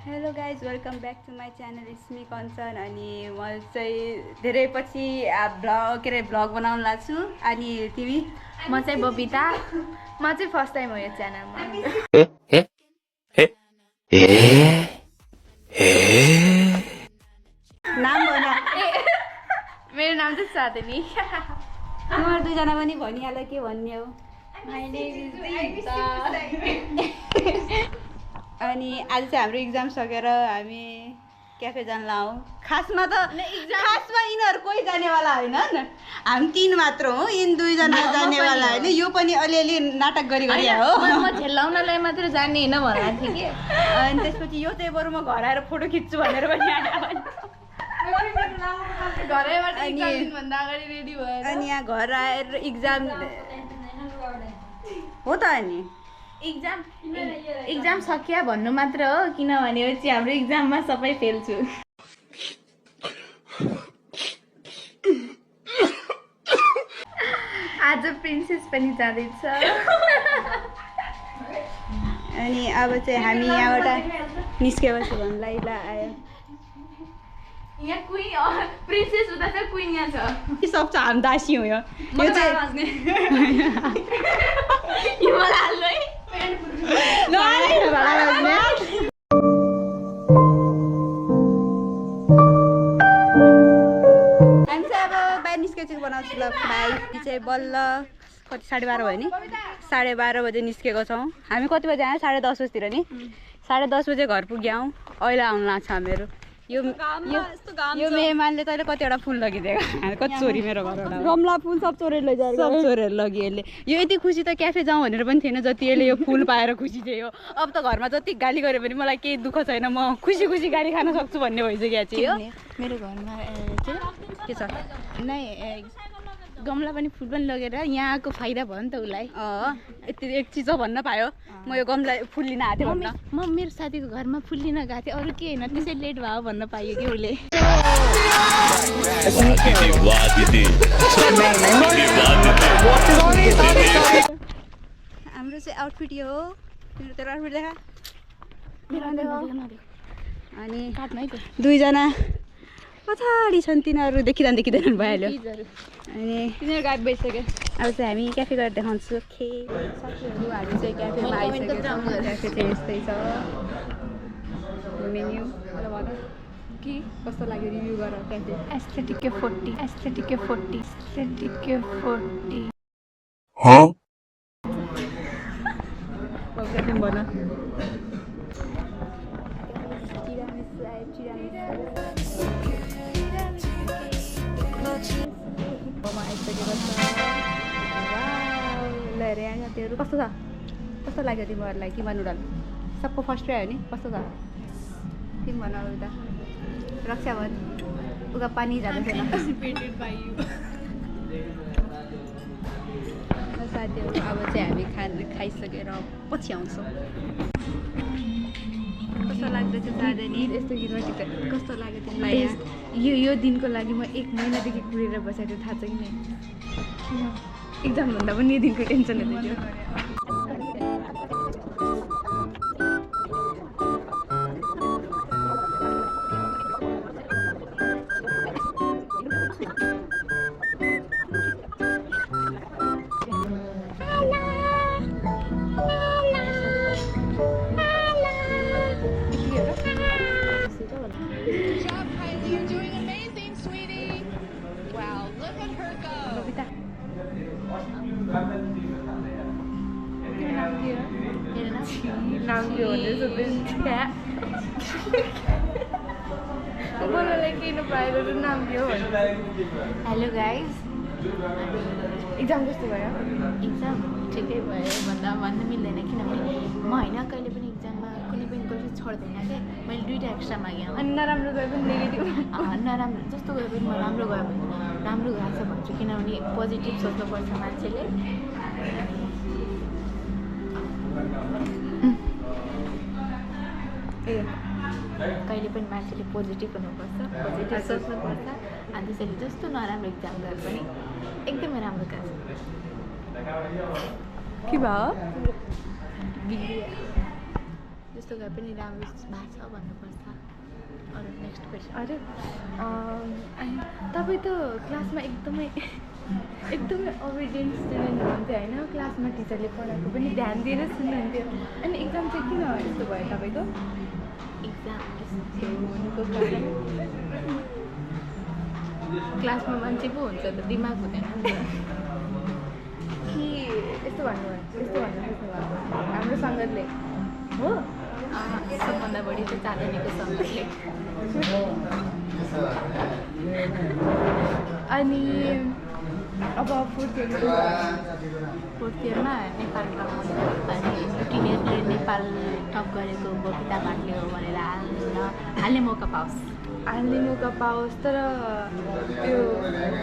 Hello guys welcome back to my channel इस्मी कञ्चन अनि म चाहिँ धेरै पछि भ्लग बनाउन लाग्छु अनि तिमी म चाहिँ बबिता म चाहिँ फर्स्ट टाइम हो यो च्यानलमा नाम भन मेरो नाम चाहिँ साधनी तिमीहरू दुईजना पनि भनिहाल के भन्ने हो अनि आज चाहिँ हाम्रो इक्जाम सकेर हामी क्याफे जान लाउँ खासमा यिनीहरू कोही जानेवाला होइन हामी तीन मात्र हो यिन दुईजना जानेवाला होइन यो पनि अलिअलि नाटक गरी हो म झेलाउनलाई मात्र जाने होइन भनेको थिएँ कि अनि त्यसपछि यो चाहिँ बरु म घर आएर फोटो खिच्छु भनेर पनि अनि यहाँ घर आएर इक्जाम हो त अनि इक्जाम सकिया भन्नु मात्र हो किनभने चाहिँ हाम्रो इक्जाममा सबै फेल छु आज प्रिन्सेस पनि जाँदैछ अनि अब चाहिँ हामी यहाँबाट निस्केपछि भन्नुलाई ल आयो यहाँ क्वीन प्रिन्सेस हुँदा चाहिँ क्वीन यहाँ छ के सक्छ हामी दासी हो यो चाहिँ हामी चाहिँ अब बाहिर निस्केको बनाउँछु ल भाइ चाहिँ बल्ल कति 12:30 भयो नि 12:30 बजे निस्केको छौँ हामी कति बजी आयौँ 10:30 बजीतिर नि 10:30 बजे घर पुग्यौँ अहिले आउनु लाग्छ हामीहरू यो मेहमानले तैँले कतिवटा फुल लगिदिएको कति चोरी मेरो घरबाट गमला फुल सब चोरेर लैजाएर सब चोरेर लग्यो यसले यो यति खुसी त क्याफे जाउँ भनेर पनि थिएन जति यसले यो फुल पाएर खुसी थियो अब त घरमा जति गाली गऱ्यो भने मलाई केही दुःख छैन म खुसी खुसी गाली खान सक्छु भन्ने भइसक्यो चाहिँ हो मेरो घरमा के छ नै गमला पनि फुल पनि लगेर यहाँको फाइदा भयो नि त उसलाई यति एक चिज हो भन्न पायो म यो गमला फुल लिन आएको थिएँ भन्न म मेरो साथीको घरमा फुल लिन गएको थिएँ अरू के होइन त्यसै लेट भयो भन्न पायो कि उसले हाम्रो चाहिँ आउटफिट यो हो तिम्रो तेरो आउटफिट देखा अनि दुईजना पछाडि छन् तिनीहरू देखिँदैन भइहाल्यो अनि तिनीहरू गायब भइसक्यो अब चाहिँ हामी क्याफे गएर देखाउँछु साथीहरू हामी चाहिँ क्याफेमा आइसकेको छौँ क्याफे चाहिँ यस्तै छ मेन्यु के कस्तो लाग्यो रिभ्यू गर क्याफे एस्थेटिक 40 क्याफे भन साथीहरू कस्तो छ कस्तो लाग्यो तिमीहरूलाई कि नुडल सबको फर्स्ट आयो नि कस्तो छ तिमी भन उता रक्षा भन उता पानी जाँदैछ साथीहरू अब चाहिँ हामी खाइसकेर पछि आउँछौँ कस्तो लाग्दैछ साधनी यस्तो गीत कस्तो लाग्यो तिमीलाई यो दिनको लागि म 1 महिनादेखि कुरेर बसेको थाहा छ कि नै एक्जाम भन्दा पनि यो दिनको टेन्सन हुँदै थियो नाम के बोल्नलाई केही नपाएर नाम के हो हेलो गाइज एक्जाम कस्तो भयो एक्जाम ठिकै भयो भन्नु मिल्दैन किनभने म होइन कहिले पनि एक्जाममा कुनै पनि क्वेसन छोड्दैन क्या मैले 2टा एक्स्ट्रा मागेँ अनि नराम्रो गयो पनि नेगेटिभ नराम्रो जस्तो गयो पनि म राम्रो गयो भने राम्रो गएको छ भन्छु किनभने पोजिटिभ सोच्नुपर्छ मान्छेले कहिले पनि मान्छेले पोजिटिभ हुनुपर्छ पोजिटिभ सोच्नुपर्छ अनि त्यसैले जस्तो नराम्रो एक्जाम गरे पनि एकदमै राम्रो गएको के भयो त्यस्तो भए पनि राम्रो भएको छ भन्नुपर्छ। अरू नेक्स्ट क्वेसन। अरे अनि तपाईँ त क्लासमा एकदमै ओबिडियन्ट स्टुडेन्ट हुनुहुन्थ्यो होइन? क्लासमा टिचरले पढाएको पनि ध्यान दिएर सुन्नुहुन्थ्यो। अनि एक्जाम चाहिँ किन यस्तो भयो तपाईँको? एक्जाम यस्तो हुनुको कारण क्लासमा मान्छे पो हुन्छ त दिमाग हुँदैन नि त। कि यस्तो भन्नु खोज्नु भएको हाम्रो सङ्गतले हो? सबभन्दा बढी चाहिँ चाँदनीको सङ्गतले। अनि अब फोर्थ इयरमा नेपाल टप अनि युटिनियरले नेपाल टप गरेको बबिता भाटले हो भनेर हाल्ने मौका पाओस्। हाल्ने मौका पाओस्। तर त्यो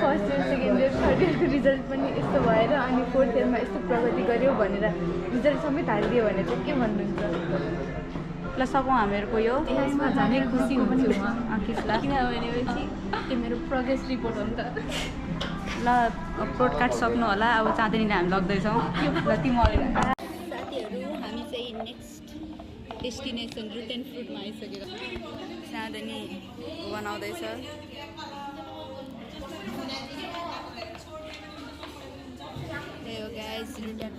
first year second year third इयरको रिजल्ट पनि यस्तो भएर अनि फोर्थ इयरमा यस्तो प्रगति गऱ्यो भनेर रिजल्ट समेत हालिदियो भने चाहिँ के भन्नुहुन्छ? ल सकौँ हामीहरूको यो त्यसमा झनै खुसी हुन्छु म। ल किनभने पछि त्यो मेरो प्रोग्रेस रिपोर्ट हो नि त। ल प्रोडकास्ट सक्नु होला। अब चाँदनीले हामी लग्दैछौँ। ल तिमीहरू साथीहरू हामी चाहिँ नेक्स्ट डेस्टिनेसन रुट एन्ड फ्रुटमा आइसकेको चाँदनी बनाउँदैछ। त्यही हो गाइस रुट एन्ड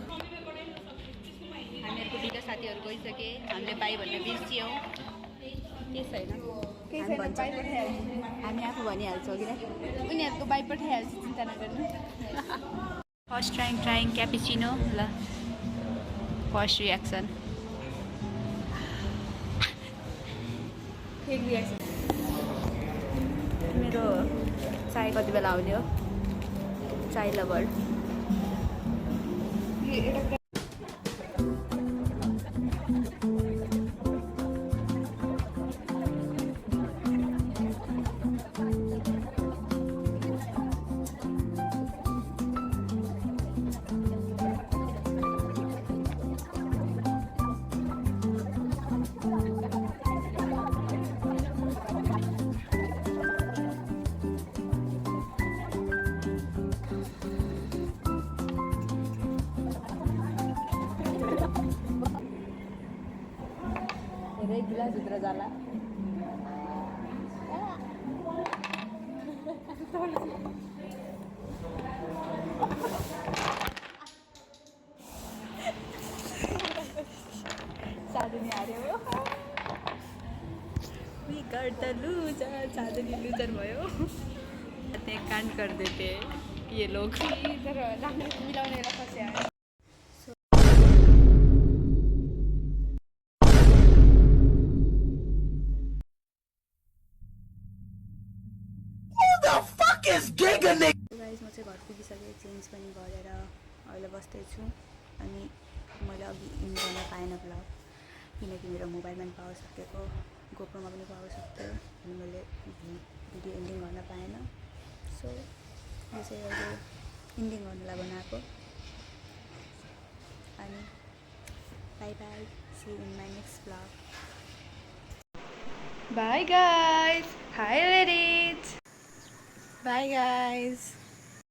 हामीहरूको दुईवटा साथीहरू गइसके। हामीले बाई भन्न बिर्सियौँ। के छैन हामी आफू भनिहाल्छौँ किन उनीहरूको बाई पठाइहाल्छु, चिन्ता नगर्नु। First trying cappuccino. ल फर्स्ट रियाक्सन मेरो चाय कति बेला आउने हो? चाय लभर धेरै गिलासभित्र जाला। चाँदनी हार्यो। We got the loser. Chandni loser भयो। त्यहाँ कांड कर देते ये लोग। तर राम्ररी मिलाउने फस्या। गाइस म चाहिँ घर पुगिसकेँ। चेन्ज पनि गरेर अहिले बस्दैछु। अनि मैले अघि इन गर्न पाएन भ्लग किनकि मेरो मोबाइलमा पनि पावर सकेको, गोप्रोमा पनि पावर सक्थ्यो अनि मैले भिडियो एन्डिङ गर्न पाएन। सो यो चाहिँ अहिले एन्डिङ गर्नलाई बनाएको। अनि bye bye, see in my next vlog. Bye guys. Hi ladies. Bye guys.